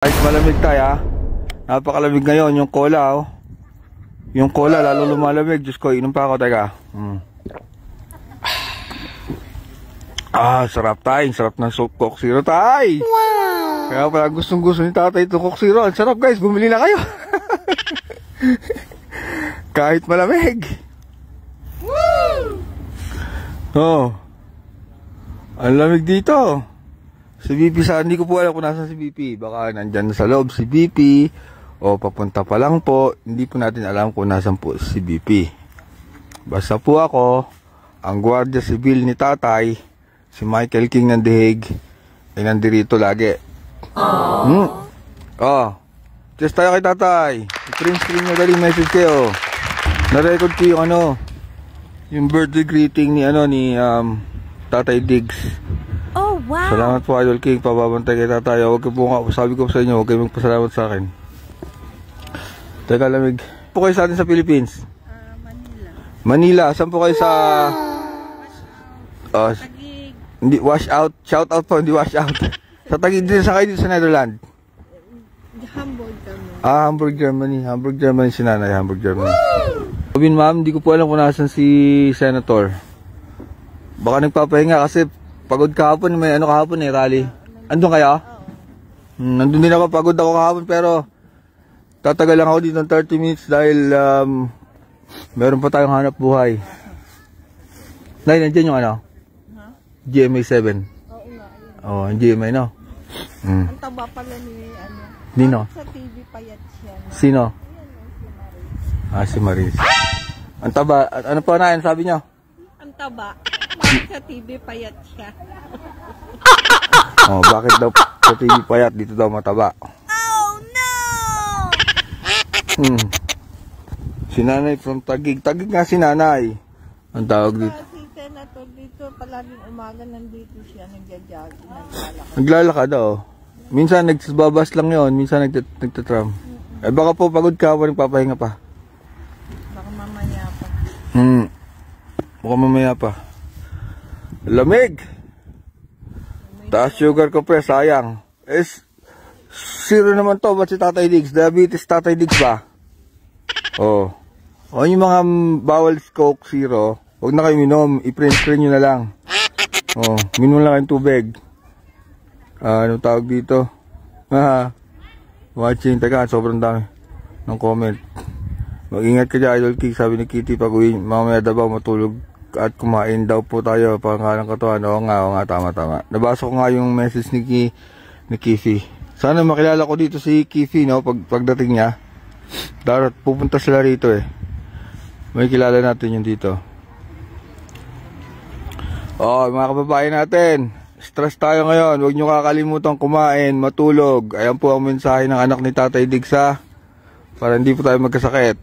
Kahit malamig tayo ha. Napakalamig ngayon yung cola oh. Yung cola lalo lumalamig. Diyos ko, inom pa ako teka. Sarap tayo. Sarap ng Coke Zero tayo. Wow. Kaya pala gustong gusto ni tatay itong Coke Zero. Ang sarap guys, bumili na kayo. Kahit malamig. Oh. Ang lamig dito. Si BP hindi ko po alam kung nasa si BP. Baka nandyan sa loob si BP o papunta pa lang po. Hindi po natin alam kung nasan po si BP. Basta po ako, ang gwardiya sibil ni tatay, si Michael King ng Dihig, ay nandirito lagi. Just tayo kay tatay. I-print screen nyo dali, message kayo. Na-record ko yung yung birthday greeting ni Tatay Diggs. Oh, wow. Salamat po Idol King, pababantay kay tatay. Huwag po nga, sabi ko sa inyo, huwag kayo magpasalamat sa akin. Teka, lamig. Po kayo sa atin sa Philippines? Manila. Saan po kayo sa... Taguig. Hindi, wash out. Shout out po, hindi wash out. Sa Taguig din, sa kayo dito sa Netherlands? Hamburg kami. Hamburg, Germany. Hamburg, Germany si nanay. Hamburg, Germany. Sabihin ma'am, hindi ko po alam kung nasan si Senator. Baka nagpapahinga kasi pagod kahapon, may kahapon rally. Andun kaya? Nandun din ako, pagod ako kahapon pero tatagal lang ako dito ng 30 minutes dahil meron pa tayong hanap buhay. Nay, nandiyan yung GMA 7. Oo, yung GMA no? Ang taba pala ni Nino? Sa TV payat siya. Sino? Si Maris. Ang taba, ano po na yan sabi nyo? Ang taba. Sa TV payat siya. Bakit daw sa TV payat dito daw mataba? Oh no! Si nanay from Taguig. Taguig nga si nanay. Ang tawag dito. Si Senator dito, palaging umaga nandito siya, nagja-jog, Naglalakad daw. Minsan nagsababas lang yon, minsan nagtatram. Baka po pagod ka, walang papahinga pa. Baka mamaya pa. Baka mamaya pa. Lamig! Taas sugar ko pre, sayang. Zero naman to, ba't si Tatay Diggs? Diabetes Tatay Diggs ba? Yung mga bawal Coke Zero, huwag na kayo minom, i-print screen nyo na lang. Minom lang kayong tubig. Anong tawag dito? Watching, teka, sobrang dami ng comment. Mag-ingat ka dyan, Idol King, sabi ni Kitty, pag uwi, mamaya daw matulog at kumain daw po tayo, pangalang katuan. Oo nga, tama. Nabasa ko nga yung message ni Kiffy. Sana makilala ko dito si Kiffy, no, pagdating niya. Darat, pupunta sila rito May kilala natin yung dito. Mga kababayan natin, stress tayo ngayon. Huwag nyo kakalimutan kumain, matulog. Ayan po ang mensahe ng anak ni Tatay Diggs para hindi po tayo magkasakit.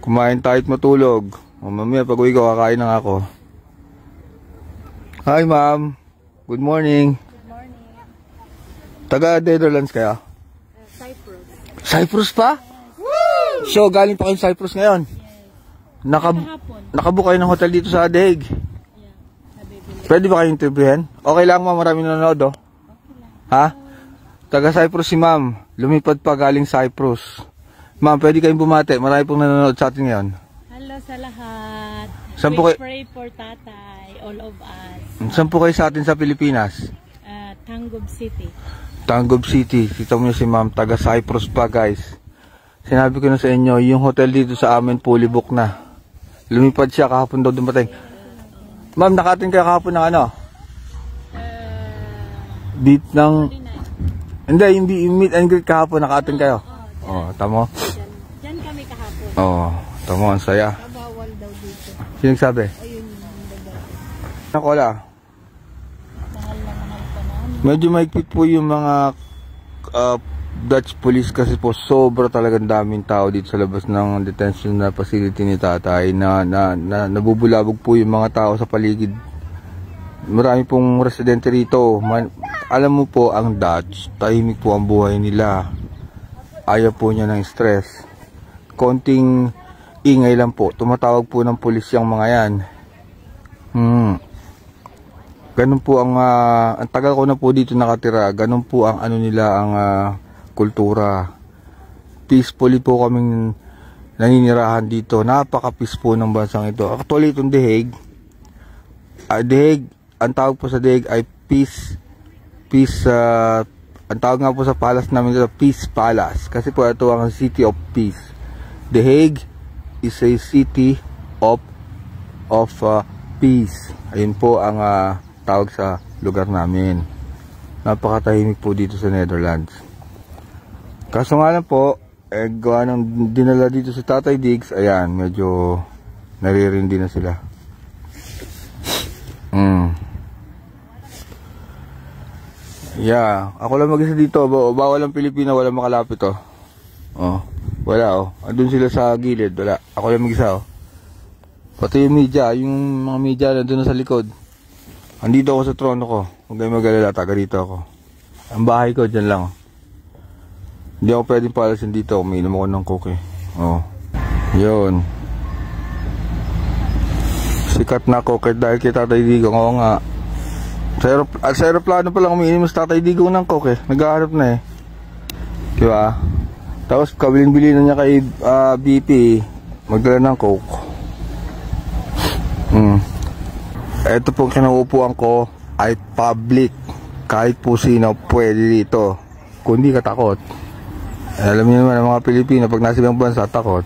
Kumain tayo at matulog. Mamaya pag uwi ko, kakain na ako. Hi ma'am. Good morning. Good morning. Taga Netherlands kaya? Cyprus. Cyprus pa? Woo! So galing pa kayo Cyprus ngayon? Yes. Nakabook kayo ng hotel dito sa Dihig? Yeah. Pwede ba kayong interviewin? Okay lang ma'am, maraming nanonood Okay lang. Taga Cyprus si ma'am. Lumipad pa galing Cyprus. Ma'am, pwede kayong bumate. Marami pong nanonood sa atin ngayon. Hello sa lahat. Saan po kayo? Pray for tatay, all of us. Saan po kayo sa atin sa Pilipinas? Tangub City. Tangub City. Kita mo si ma'am, taga Cyprus pa guys. Sinabi ko na sa inyo, yung hotel dito sa amin fully book na. Lumipad siya kahapon daw dumating. Ma'am, nakatin kayo kahapon ng Beat ng... Hindi, yung meet and greet kahapon, nakatin kayo. Tamo? Diyan kami kahapon. Tamo, ang saya. Bawal daw dito. Sino nagsabi? Ayun yung babae. Nakola. Mahal na mahal pa namin. Medyo maigpit po yung mga Dutch police kasi po sobra talagang daming tao dito sa labas ng detention na facility ni tatay na nabubulabog po yung mga tao sa paligid. Marami pong residente rito. Alam mo po, ang Dutch, tahimik po ang buhay nila. Ayaw po niya ng stress. Konting ingay lang po. Tumatawag po ng pulis yung mga yan. ganun po ang tagal ko na po dito nakatira, ganun po ang ano nila, ang kultura. Peacefully po kaming naninirahan dito. Napaka-peaceful ng bansang ito. Actually, itong The Hague, ang tawag po sa The Hague ay peace, ang tawag nga po sa palace namin ito, Peace Palace. Kasi po ito ang City of Peace. The Hague is a city of peace. Ayun po ang tawag sa lugar namin. Napakatahimik po dito sa Netherlands. Kaso nga lang po, gawa ng dinala dito sa Tatay Diggs, ayan, medyo naririndi na sila. Yeah, ako lang mag-isa dito. Bawal ang Pilipino, wala makalapit oh. Oh, wala oh. Andun sila sa gilid, wala. Ako lang mag-isa oh. Pati yung mga media nandun na sa likod. Andito ako sa trono ko. Huwag kayo mag-alala, taga dito ako. Ang bahay ko, dyan lang. Hindi ako pwedeng palasin dito. Umiinom ako ng coke eh. Oh. Yun. Sikat na coke dahil kay Tatay Digong. Oo nga. Sa aeroplano pa lang umiinom sa Tatay Digong ng coke eh. Naghahanap na eh. Diba? Tapos kabilin-bilin na niya kay BP. Magdala ng coke. Ito pong kinauupuan ko ay public. Kahit po sino pwede dito. Kung di ka takot. Alam niyo naman ang mga Pilipino pag nasa ibang bansa takot.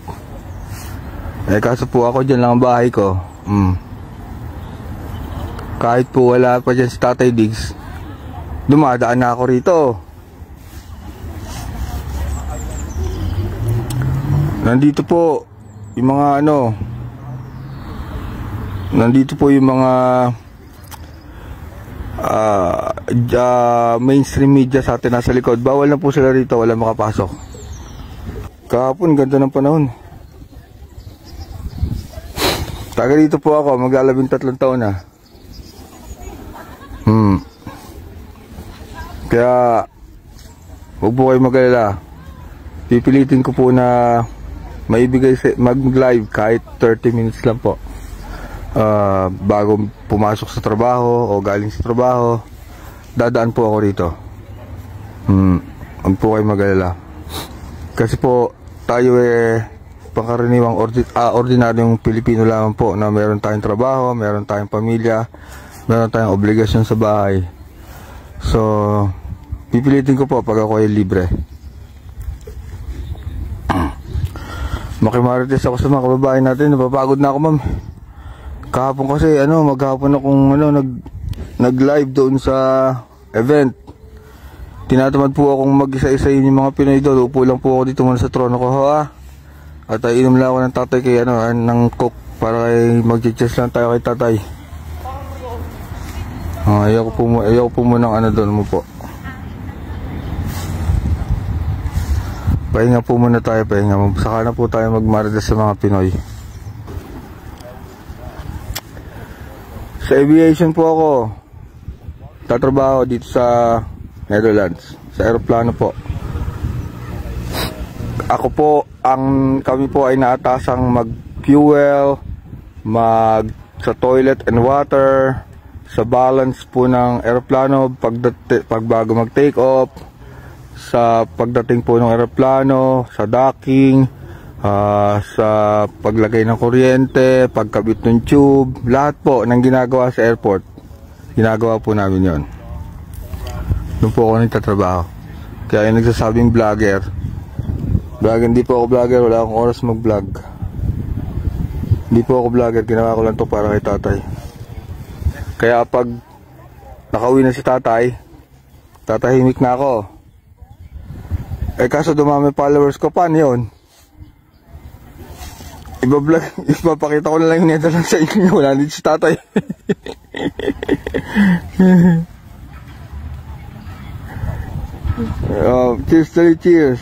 Kaso po ako dyan lang ang bahay ko. Kahit po wala pa dyan si Tatay Diggs, dumadaan na ako rito. Nandito po yung mga nandito po yung mga mainstream media sa atin nasa likod. Bawal na po sila rito, wala makapasok. Kahapon, ganda ng panahon. Taga dito po ako, mag-13 taon na. Kaya huwag po kayo mag-alala. Pipilitin ko po na maibigay mag-live kahit 30 minutes lang po. Bago pumasok sa trabaho o galing sa trabaho, dadaan po ako rito. Huwag po kayo mag-alala. Kasi po tayo pangkaraniwang ordinaryong Pilipino lamang po na meron tayong trabaho, meron tayong pamilya, meron tayong obligasyon sa bahay. So pipilitin ko po pag ako ay libre. Makimarites ako sa mga kababayan natin. Napapagod na ako, ma'am. Kahapon kasi maghapon akong nag-live doon sa event. Tinatamad po akong mag-isa-isayin yung mga Pinoy doon. Upo lang po ako dito muna sa trono ko, ha. At inom lang ako ng tatay kay ng coke para mag-chess lang tayo kay tatay. Ayoko po muna ng doon mo po. Pahinga po muna tayo, pahinga. Saka na po tayo magmarites sa mga Pinoy. Sa aviation po ako tatrabaho dito sa Netherlands, sa aeroplano po. Kami po ay naatasang mag-fuel, sa toilet and water, sa balance po ng aeroplano pag bago mag-take off, sa pagdating po ng aeroplano, sa docking, sa paglagay ng kuryente, pagkabit ng tube, lahat po ng ginagawa sa airport, ginagawa po namin yon. Doon po ako nagtatrabaho. Kaya yung nagsasabing vlogger, hindi po ako vlogger, wala akong oras mag-vlog. Hindi po ako vlogger, ginawa ko lang to para kay tatay. Kaya pag nakauwi na si tatay, tatahimik na ako. Kaso dumami followers ko, paano yun? Ipapakita ko na lang yung Netherlands sa inyo. Wala dito si tatay. Cheers, cheers.